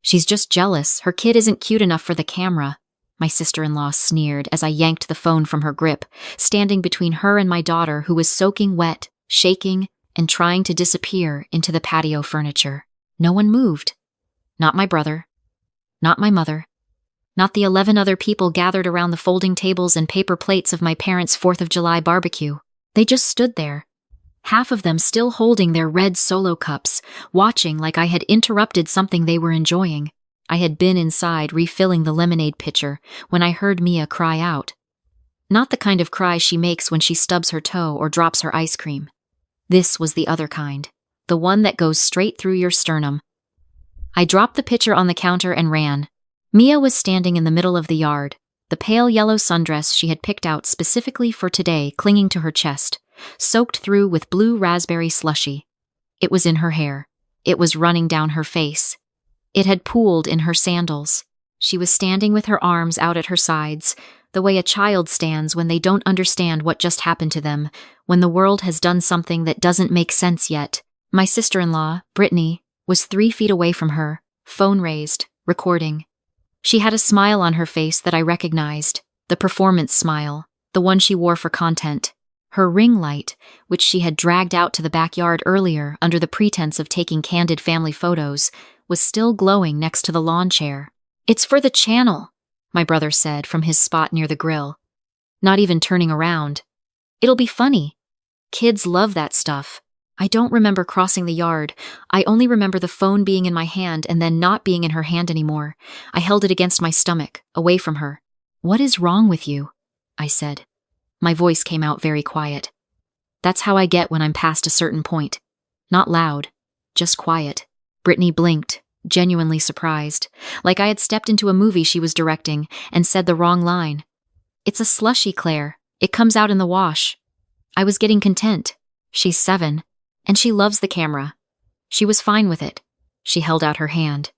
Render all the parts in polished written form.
She's just jealous. Her kid isn't cute enough for the camera. My sister-in-law sneered as I yanked the phone from her grip, standing between her and my daughter, who was soaking wet, shaking, and trying to disappear into the patio furniture. No one moved. Not my brother. Not my mother. Not the 11 other people gathered around the folding tables and paper plates of my parents' 4th of July barbecue. They just stood there, half of them still holding their red Solo cups, watching like I had interrupted something they were enjoying. I had been inside refilling the lemonade pitcher when I heard Mia cry out. Not the kind of cry she makes when she stubs her toe or drops her ice cream. This was the other kind, the one that goes straight through your sternum. I dropped the pitcher on the counter and ran. Mia was standing in the middle of the yard, the pale yellow sundress she had picked out specifically for today clinging to her chest, soaked through with blue raspberry slushie. It was in her hair. It was running down her face. It had pooled in her sandals. She was standing with her arms out at her sides, the way a child stands when they don't understand what just happened to them, when the world has done something that doesn't make sense yet. My sister-in-law, Brittany, was 3 feet away from her, phone raised, recording. She had a smile on her face that I recognized, the performance smile, the one she wore for content. Her ring light, which she had dragged out to the backyard earlier under the pretense of taking candid family photos, was still glowing next to the lawn chair. "It's for the channel," my brother said from his spot near the grill, not even turning around. "It'll be funny. Kids love that stuff." I don't remember crossing the yard. I only remember the phone being in my hand and then not being in her hand anymore. I held it against my stomach, away from her. "What is wrong with you?" I said. My voice came out very quiet. That's how I get when I'm past a certain point. Not loud, just quiet. Brittany blinked, genuinely surprised, like I had stepped into a movie she was directing and said the wrong line. "It's a slushie, Claire. It comes out in the wash." I was getting content. She's 7. And she loves the camera. She was fine with it. She held out her hand.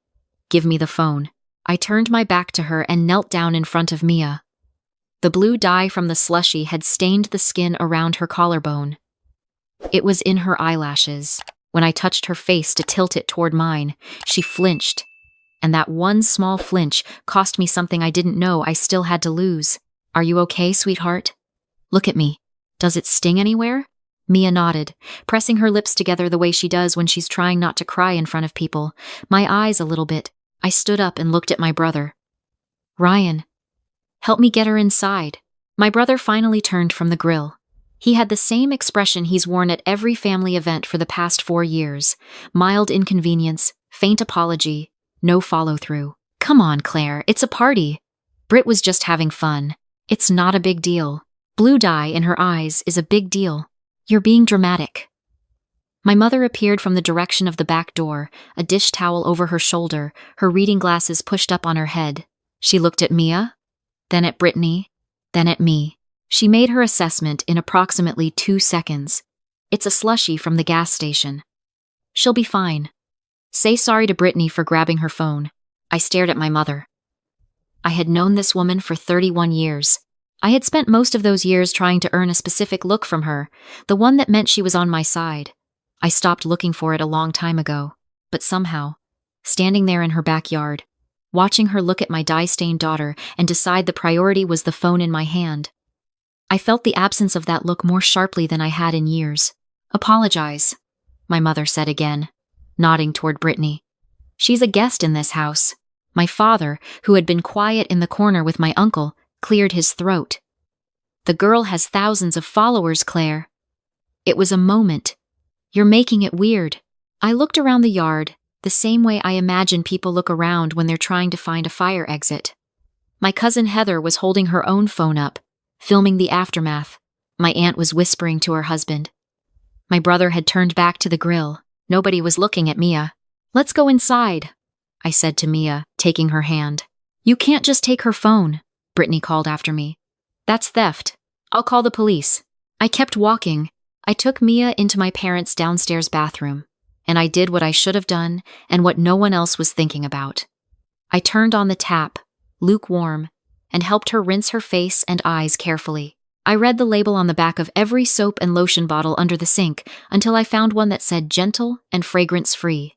"Give me the phone." I turned my back to her and knelt down in front of Mia. The blue dye from the slushie had stained the skin around her collarbone. It was in her eyelashes. When I touched her face to tilt it toward mine, she flinched. And that one small flinch cost me something I didn't know I still had to lose. "Are you okay, sweetheart? Look at me. Does it sting anywhere?" Mia nodded, pressing her lips together the way she does when she's trying not to cry in front of people. My eyes a little bit. I stood up and looked at my brother. "Ryan, help me get her inside." My brother finally turned from the grill. He had the same expression he's worn at every family event for the past 4 years. Mild inconvenience, faint apology, no follow-through. "Come on, Claire, it's a party." Britt was just having fun. It's not a big deal. Blue dye in her eyes is a big deal. "You're being dramatic." My mother appeared from the direction of the back door, a dish towel over her shoulder, her reading glasses pushed up on her head. She looked at Mia, then at Brittany, then at me. She made her assessment in approximately 2 seconds. "It's a slushie from the gas station. She'll be fine. Say sorry to Brittany for grabbing her phone." I stared at my mother. I had known this woman for 31 years. I had spent most of those years trying to earn a specific look from her, the one that meant she was on my side. I stopped looking for it a long time ago, but somehow, standing there in her backyard, watching her look at my dye-stained daughter and decide the priority was the phone in my hand, I felt the absence of that look more sharply than I had in years. "Apologize," my mother said again, nodding toward Brittany. "She's a guest in this house." My father, who had been quiet in the corner with my uncle, cleared his throat. "The girl has thousands of followers, Claire." It was a moment. "You're making it weird." I looked around the yard, the same way I imagine people look around when they're trying to find a fire exit. My cousin Heather was holding her own phone up, filming the aftermath. My aunt was whispering to her husband. My brother had turned back to the grill. Nobody was looking at Mia. "Let's go inside," I said to Mia, taking her hand. "You can't just take her phone," Brittany called after me. "That's theft. I'll call the police." I kept walking. I took Mia into my parents' downstairs bathroom, and I did what I should have done and what no one else was thinking about. I turned on the tap, lukewarm, and helped her rinse her face and eyes carefully. I read the label on the back of every soap and lotion bottle under the sink until I found one that said gentle and fragrance-free.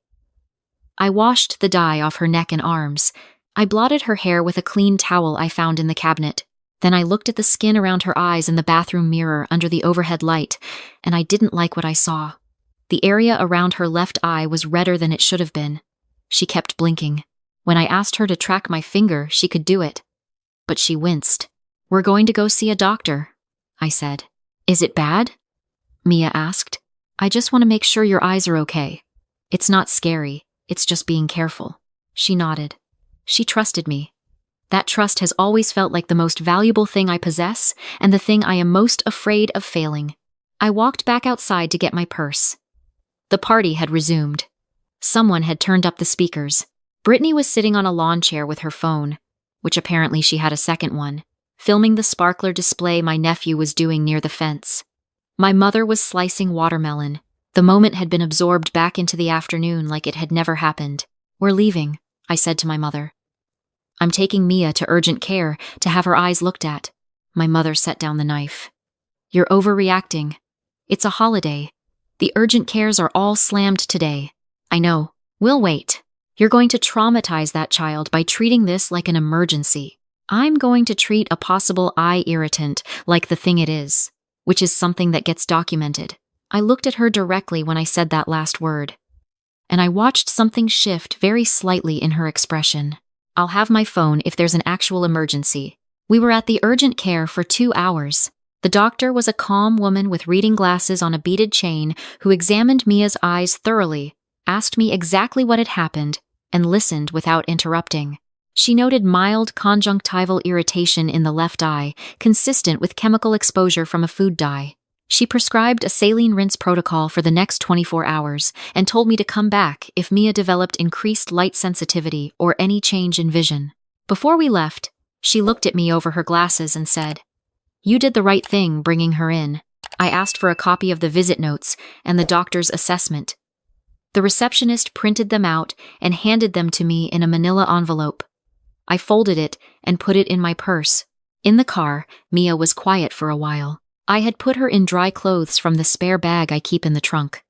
I washed the dye off her neck and arms. I blotted her hair with a clean towel I found in the cabinet. Then I looked at the skin around her eyes in the bathroom mirror under the overhead light, and I didn't like what I saw. The area around her left eye was redder than it should have been. She kept blinking. When I asked her to track my finger, she could do it. But she winced. "We're going to go see a doctor," I said. "Is it bad?" Mia asked. "I just want to make sure your eyes are okay. It's not scary, it's just being careful." She nodded. She trusted me. That trust has always felt like the most valuable thing I possess and the thing I am most afraid of failing. I walked back outside to get my purse. The party had resumed. Someone had turned up the speakers. Brittany was sitting on a lawn chair with her phone, which apparently she had a second one, filming the sparkler display my nephew was doing near the fence. My mother was slicing watermelon. The moment had been absorbed back into the afternoon like it had never happened. "We're leaving," I said to my mother. "I'm taking Mia to urgent care to have her eyes looked at." My mother set down the knife. "You're overreacting. It's a holiday. The urgent cares are all slammed today." "I know. We'll wait. You're going to traumatize that child by treating this like an emergency. I'm going to treat a possible eye irritant like the thing it is, which is something that gets documented." I looked at her directly when I said that last word, and I watched something shift very slightly in her expression. "I'll have my phone if there's an actual emergency." We were at the urgent care for 2 hours. The doctor was a calm woman with reading glasses on a beaded chain who examined Mia's eyes thoroughly, asked me exactly what had happened, and listened without interrupting. She noted mild conjunctival irritation in the left eye, consistent with chemical exposure from a food dye. She prescribed a saline rinse protocol for the next 24 hours and told me to come back if Mia developed increased light sensitivity or any change in vision. Before we left, she looked at me over her glasses and said, "You did the right thing bringing her in." I asked for a copy of the visit notes and the doctor's assessment. The receptionist printed them out and handed them to me in a manila envelope. I folded it and put it in my purse. In the car, Mia was quiet for a while. I had put her in dry clothes from the spare bag I keep in the trunk,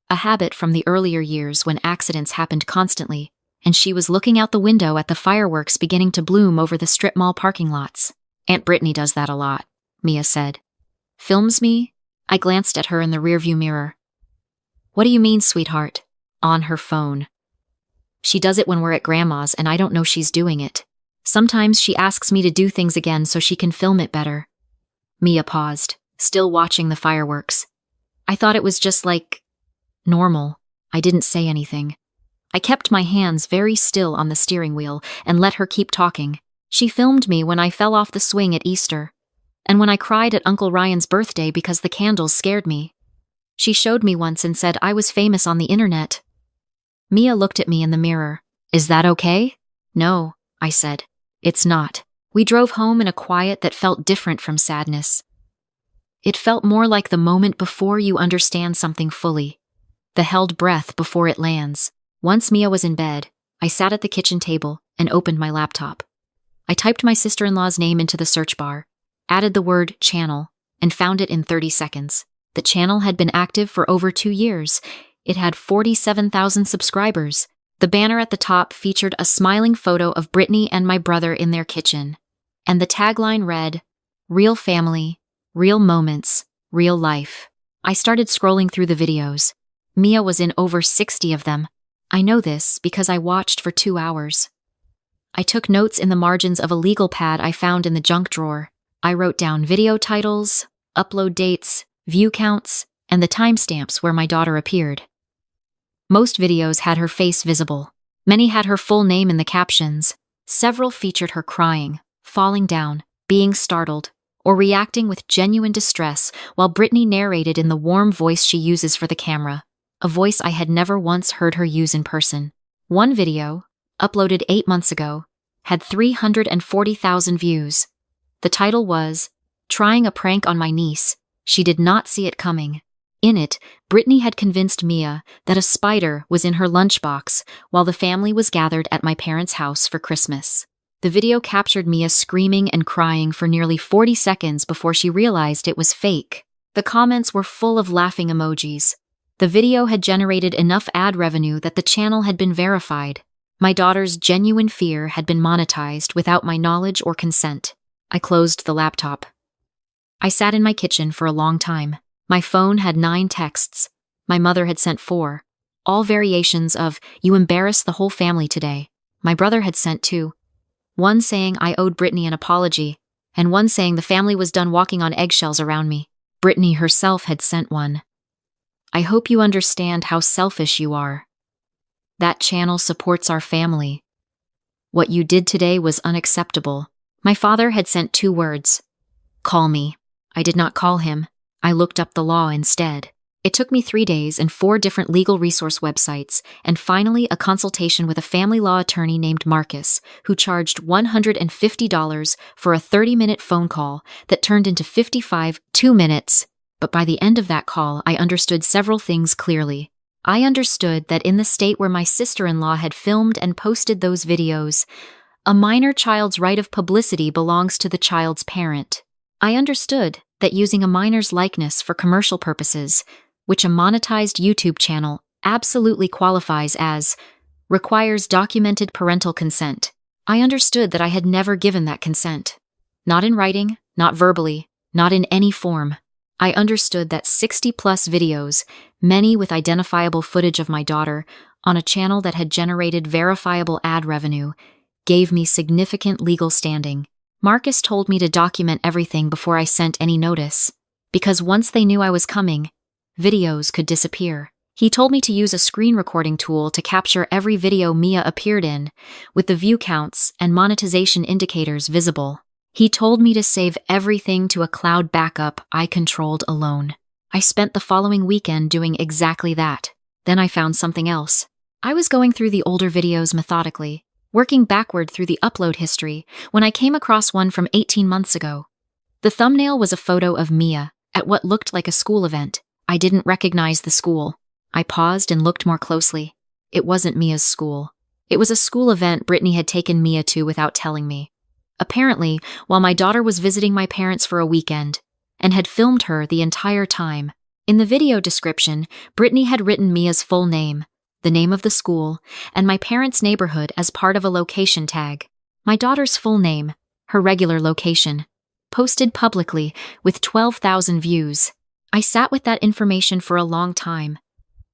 a habit from the earlier years when accidents happened constantly, and she was looking out the window at the fireworks beginning to bloom over the strip mall parking lots. "Aunt Brittany does that a lot," Mia said. "Films me?" I glanced at her in the rearview mirror. "What do you mean, sweetheart?" "On her phone. She does it when we're at Grandma's and I don't know she's doing it. Sometimes she asks me to do things again so she can film it better." Mia paused, still watching the fireworks. I thought it was just normal. I didn't say anything. I kept my hands very still on the steering wheel and let her keep talking. She filmed me when I fell off the swing at Easter, and when I cried at Uncle Ryan's birthday because the candles scared me. She showed me once and said I was famous on the internet. Mia looked at me in the mirror. "Is that okay?" "No," I said. "It's not." We drove home in a quiet that felt different from sadness. It felt more like the moment before you understand something fully, the held breath before it lands. Once Mia was in bed, I sat at the kitchen table and opened my laptop. I typed my sister-in-law's name into the search bar, added the word channel, and found it in 30 seconds. The channel had been active for over 2 years. It had 47,000 subscribers. The banner at the top featured a smiling photo of Brittany and my brother in their kitchen, and the tagline read, "Real family, real moments, real life." I started scrolling through the videos. Mia was in over 60 of them. I know this because I watched for 2 hours. I took notes in the margins of a legal pad I found in the junk drawer. I wrote down video titles, upload dates, view counts, and the timestamps where my daughter appeared. Most videos had her face visible. Many had her full name in the captions. Several featured her crying, falling down, being startled, or reacting with genuine distress while Brittany narrated in the warm voice she uses for the camera, a voice I had never once heard her use in person. One video, uploaded 8 months ago, had 340,000 views. The title was, "Trying a Prank on My Niece. She Did Not See It Coming." In it, Brittany had convinced Mia that a spider was in her lunchbox while the family was gathered at my parents' house for Christmas. The video captured Mia screaming and crying for nearly 40 seconds before she realized it was fake. The comments were full of laughing emojis. The video had generated enough ad revenue that the channel had been verified. My daughter's genuine fear had been monetized without my knowledge or consent. I closed the laptop. I sat in my kitchen for a long time. My phone had 9 texts. My mother had sent 4. All variations of, "You embarrassed the whole family today." My brother had sent 2. One saying I owed Brittany an apology, and one saying the family was done walking on eggshells around me. Brittany herself had sent one. "I hope you understand how selfish you are. That channel supports our family. What you did today was unacceptable." My father had sent 2 words. "Call me." I did not call him. I looked up the law instead. It took me 3 days and 4 different legal resource websites, and finally a consultation with a family law attorney named Marcus, who charged $150 for a 30-minute phone call that turned into 2 minutes. But by the end of that call, I understood several things clearly. I understood that in the state where my sister-in-law had filmed and posted those videos, a minor child's right of publicity belongs to the child's parent. I understood that using a minor's likeness for commercial purposes, which a monetized YouTube channel absolutely qualifies as, requires documented parental consent. I understood that I had never given that consent. Not in writing, not verbally, not in any form. I understood that 60-plus videos, many with identifiable footage of my daughter, on a channel that had generated verifiable ad revenue, gave me significant legal standing. Marcus told me to document everything before I sent any notice, because once they knew I was coming, videos could disappear. He told me to use a screen recording tool to capture every video Mia appeared in, with the view counts and monetization indicators visible. He told me to save everything to a cloud backup I controlled alone. I spent the following weekend doing exactly that. Then I found something else. I was going through the older videos methodically, working backward through the upload history, when I came across one from 18 months ago. The thumbnail was a photo of Mia at what looked like a school event. I didn't recognize the school. I paused and looked more closely. It wasn't Mia's school. It was a school event Brittany had taken Mia to without telling me. Apparently, while my daughter was visiting my parents for a weekend, and had filmed her the entire time. In the video description, Brittany had written Mia's full name, the name of the school, and my parents' neighborhood as part of a location tag. My daughter's full name, her regular location, posted publicly with 12,000 views. I sat with that information for a long time.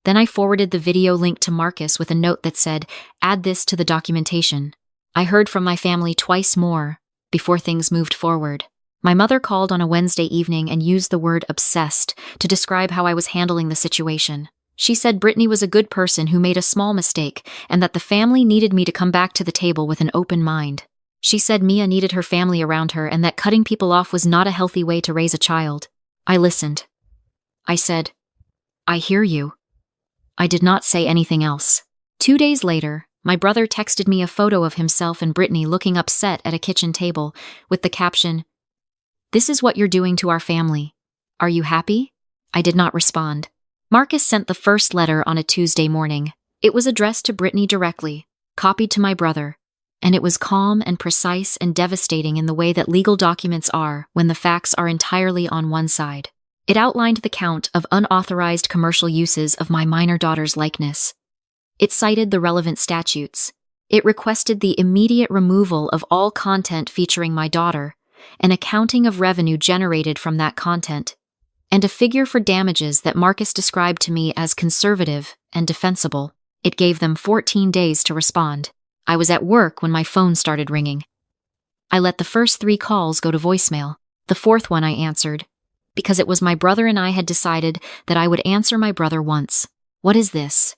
Then I forwarded the video link to Marcus with a note that said, "Add this to the documentation." I heard from my family twice more before things moved forward. My mother called on a Wednesday evening and used the word obsessed to describe how I was handling the situation. She said Brittany was a good person who made a small mistake and that the family needed me to come back to the table with an open mind. She said Mia needed her family around her and that cutting people off was not a healthy way to raise a child. I listened. I said, "I hear you." I did not say anything else. 2 days later, my brother texted me a photo of himself and Brittany looking upset at a kitchen table with the caption, "This is what you're doing to our family. Are you happy?" I did not respond. Marcus sent the first letter on a Tuesday morning. It was addressed to Brittany directly, copied to my brother, and it was calm and precise and devastating in the way that legal documents are when the facts are entirely on one side. It outlined the count of unauthorized commercial uses of my minor daughter's likeness. It cited the relevant statutes. It requested the immediate removal of all content featuring my daughter, an accounting of revenue generated from that content, and a figure for damages that Marcus described to me as conservative and defensible. It gave them 14 days to respond. I was at work when my phone started ringing. I let the first 3 calls go to voicemail. The 4th one I answered, because it was my brother and I had decided that I would answer my brother once. "What is this?"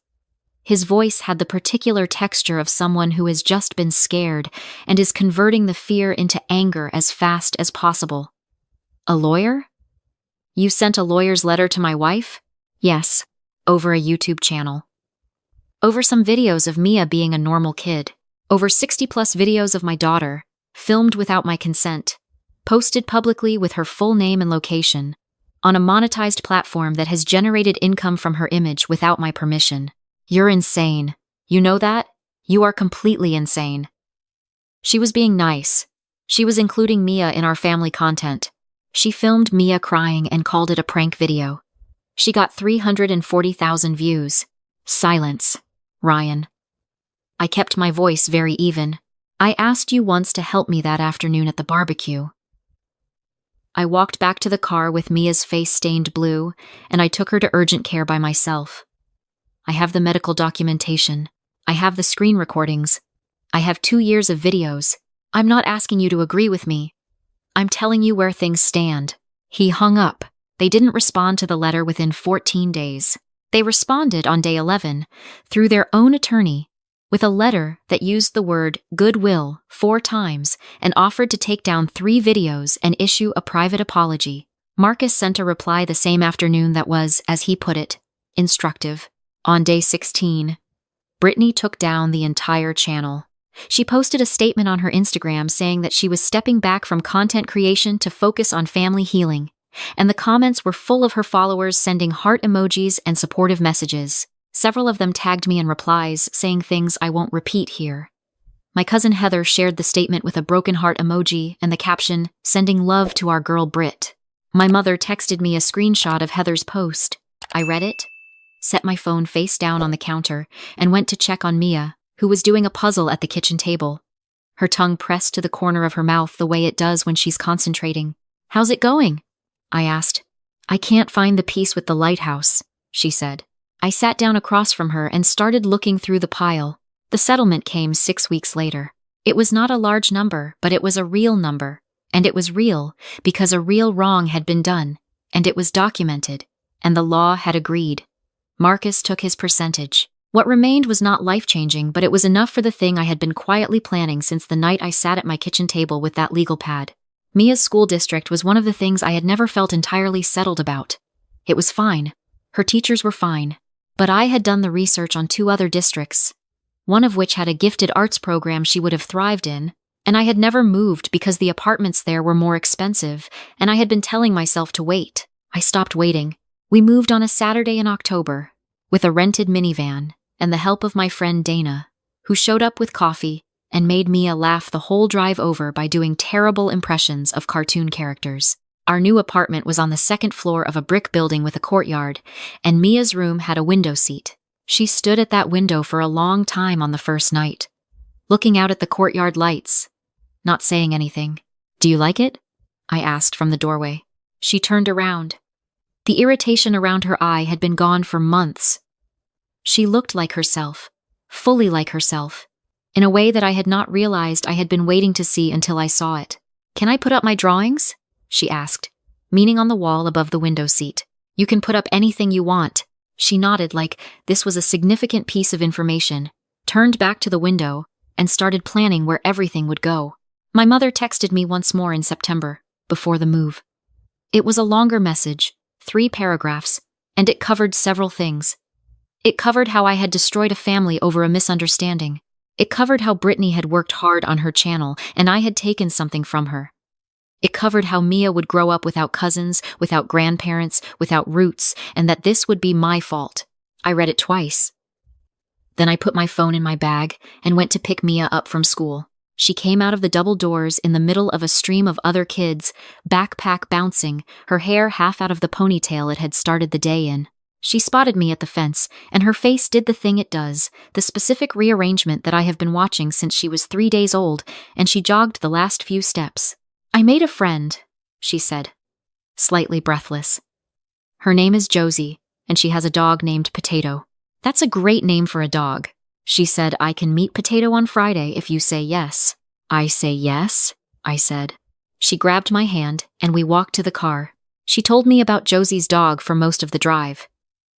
His voice had the particular texture of someone who has just been scared and is converting the fear into anger as fast as possible. "A lawyer? You sent a lawyer's letter to my wife?" "Yes, over a YouTube channel. Over some videos of Mia being a normal kid. Over 60-plus videos of my daughter, filmed without my consent, posted publicly with her full name and location, on a monetized platform that has generated income from her image without my permission. You're insane. You know that? You are completely insane." She was being nice. She was including Mia in our family content. She filmed Mia crying and called it a prank video. She got 340,000 views. Silence. Ryan. I kept my voice very even. I asked you once to help me that afternoon at the barbecue. I walked back to the car with Mia's face stained blue, and I took her to urgent care by myself. I have the medical documentation. I have the screen recordings. I have 2 years of videos. I'm not asking you to agree with me. I'm telling you where things stand. He hung up. They didn't respond to the letter within 14 days. They responded on day 11, through their own attorney, with a letter that used the word goodwill 4 times and offered to take down 3 videos and issue a private apology. Marcus sent a reply the same afternoon that was, as he put it, instructive. On day 16, Brittany took down the entire channel. She posted a statement on her Instagram saying that she was stepping back from content creation to focus on family healing, and the comments were full of her followers sending heart emojis and supportive messages. Several of them tagged me in replies, saying things I won't repeat here. My cousin Heather shared the statement with a broken heart emoji and the caption, "Sending love to our girl Brit." My mother texted me a screenshot of Heather's post. I read it, set my phone face down on the counter, and went to check on Mia, who was doing a puzzle at the kitchen table. Her tongue pressed to the corner of her mouth the way it does when she's concentrating. "How's it going?" I asked. "I can't find the piece with the lighthouse," she said. I sat down across from her and started looking through the pile. The settlement came 6 weeks later. It was not a large number, but it was a real number. And it was real because a real wrong had been done, and it was documented, and the law had agreed. Marcus took his percentage. What remained was not life-changing, but it was enough for the thing I had been quietly planning since the night I sat at my kitchen table with that legal pad. Mia's school district was one of the things I had never felt entirely settled about. It was fine. Her teachers were fine. But I had done the research on 2 other districts, one of which had a gifted arts program she would have thrived in, and I had never moved because the apartments there were more expensive, and I had been telling myself to wait. I stopped waiting. We moved on a Saturday in October, with a rented minivan, and the help of my friend Dana, who showed up with coffee and made Mia laugh the whole drive over by doing terrible impressions of cartoon characters. Our new apartment was on the 2nd floor of a brick building with a courtyard, and Mia's room had a window seat. She stood at that window for a long time on the first night, looking out at the courtyard lights, not saying anything. "Do you like it?" I asked from the doorway. She turned around. The irritation around her eye had been gone for months. She looked like herself, fully like herself, in a way that I had not realized I had been waiting to see until I saw it. "Can I put up my drawings?" she asked, meaning on the wall above the window seat. "You can put up anything you want." She nodded like this was a significant piece of information, turned back to the window, and started planning where everything would go. My mother texted me once more in September, before the move. It was a longer message, 3 paragraphs, and it covered several things. It covered how I had destroyed a family over a misunderstanding. It covered how Brittany had worked hard on her channel, and I had taken something from her. It covered how Mia would grow up without cousins, without grandparents, without roots, and that this would be my fault. I read it twice. Then I put my phone in my bag and went to pick Mia up from school. She came out of the double doors in the middle of a stream of other kids, backpack bouncing, her hair half out of the ponytail it had started the day in. She spotted me at the fence, and her face did the thing it does, the specific rearrangement that I have been watching since she was 3 days old, and she jogged the last few steps. "I made a friend," she said, slightly breathless. "Her name is Josie, and she has a dog named Potato." "That's a great name for a dog." She said, "I can meet Potato on Friday if you say yes." "I say yes," I said. She grabbed my hand, and we walked to the car. She told me about Josie's dog for most of the drive,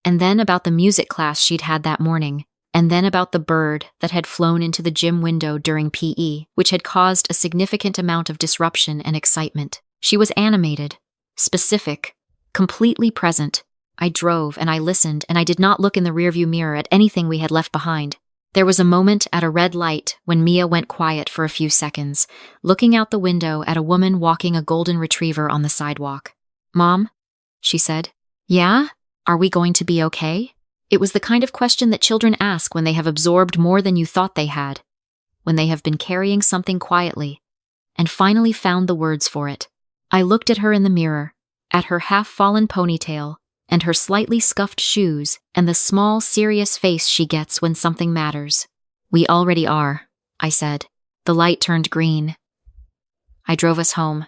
and then about the music class she'd had that morning, and then about the bird that had flown into the gym window during PE, which had caused a significant amount of disruption and excitement. She was animated, specific, completely present. I drove and I listened, and I did not look in the rearview mirror at anything we had left behind. There was a moment at a red light when Mia went quiet for a few seconds, looking out the window at a woman walking a golden retriever on the sidewalk. "Mom?" she said. "Yeah? Are we going to be okay?" It was the kind of question that children ask when they have absorbed more than you thought they had, when they have been carrying something quietly, and finally found the words for it. I looked at her in the mirror, at her half-fallen ponytail, and her slightly scuffed shoes, and the small, serious face she gets when something matters. "We already are," I said. The light turned green. I drove us home.